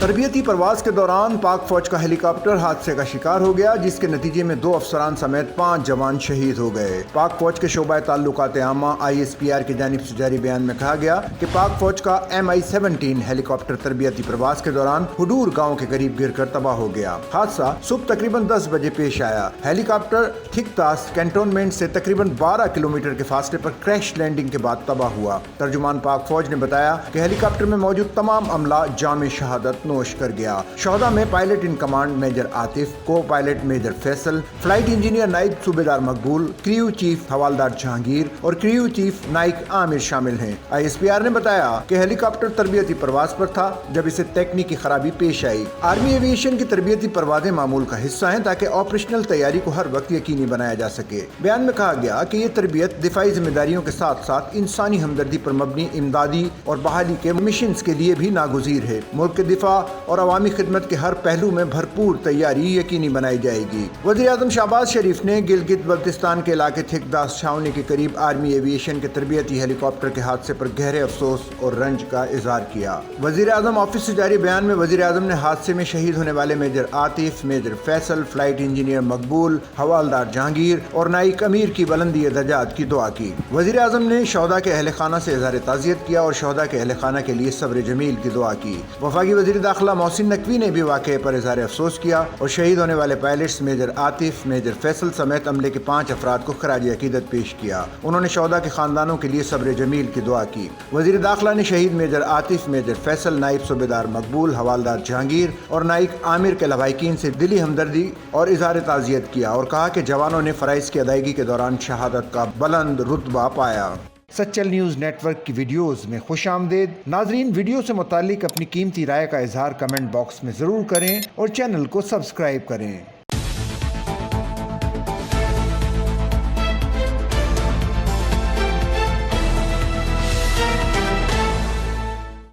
تربیتی پرواز کے دوران پاک فوج کا ہیلی کاپٹر حادثے کا شکار ہو گیا، جس کے نتیجے میں 2 افسران سمیت 5 جوان شہید ہو گئے۔ پاک فوج کے شعبہ تعلقات عامہ ISPR کی جانب سے جاری بیان میں کہا گیا کہ پاک فوج کا MI-17 ہیلی کاپٹر تربیتی پرواز کے دوران ہڈور گاؤں کے قریب گر کر تباہ ہو گیا۔ حادثہ صبح تقریباً 10 بجے پیش آیا۔ ہیلی کاپٹر تھکتاس کینٹونمنٹ سے تقریباً 12 کلومیٹر کے فاصلے پر کریش لینڈنگ کے بعد تباہ ہوا۔ ترجمان پاک فوج نے بتایا کہ ہیلی کاپٹر میں موجود تمام عملہ جام شہادت نوش کر گیا۔ شہداء میں pilot in command major Atif, co pilot major Faisal, flight engineer naib subedar Maqbool, crew chief حوالدار Jahangir اور کریو چیف نائک عامر شامل ہیں۔ ISPR نے بتایا کہ ہیلی کاپٹر تربیتی پرواز پر تھا جب اسے تکنیکی خرابی پیش آئی۔ آرمی ایوی ایشن کی تربیتی پروازیں معمول کا حصہ ہیں تاکہ آپریشنل تیاری کو ہر وقت یقینی بنایا جا سکے۔ بیان میں کہا گیا کہ یہ تربیت دفاعی ذمہ داریوں کے ساتھ ساتھ انسانی ہمدردی پر مبنی امدادی اور بحالی کے مشنز کے لیے بھی ناگزیر ہے۔ ملک کے دفاع اور عوامی خدمت کے ہر پہلو میں بھرپور تیاری یقینی بنائی جائے گی۔ وزیر اعظم شہباز شریف نے گلگت بلتستان کے علاقے تھکتاس چھاؤنی کے قریب آرمی ایوی ایشن کے تربیتی ہیلی کاپٹر کے حادثے پر گہرے افسوس اور رنج کا اظہار کیا۔ وزیر اعظم آفس سے جاری بیان میں وزیر اعظم نے حادثے میں شہید ہونے والے major Atif, major Faisal, flight engineer Maqbool, havildar Jahangir اور نائک امیر کی بلندی درجات کی دعا کی۔ وزیر اعظم نے شہداء کے اہل خانہ سے اظہار تعزیت کیا اور شہداء کے اہل خانہ کے لیے صبر جمیل کی دعا کی۔ وفاقی وزیر داخلہ محسن نقوی نے بھی واقعے پر اظہار افسوس کیا اور شہید ہونے والے pilots major Atif, major Faisal سمیت عملے کے 5 افراد کو خراج عقیدت پیش کیا۔ انہوں نے شہداء کے خاندانوں کے لیے صبر جمیل کی دعا کی۔ وزیر داخلہ نے شہید میجر عاطف، میجر فیصل، نائب صوبیدار مقبول، حوالدار جہانگیر اور نائک عامر کے لواحقین سے دلی ہمدردی اور اظہار تعزیت کیا اور کہا کہ جوانوں نے فرائض کی ادائیگی کے دوران شہادت کا بلند رتبہ پایا۔ سچل نیوز نیٹ ورک کی ویڈیوز میں خوش آمدید۔ ناظرین، ویڈیو سے متعلق اپنی قیمتی رائے کا اظہار کمنٹ باکس میں ضرور کریں اور چینل کو سبسکرائب کریں۔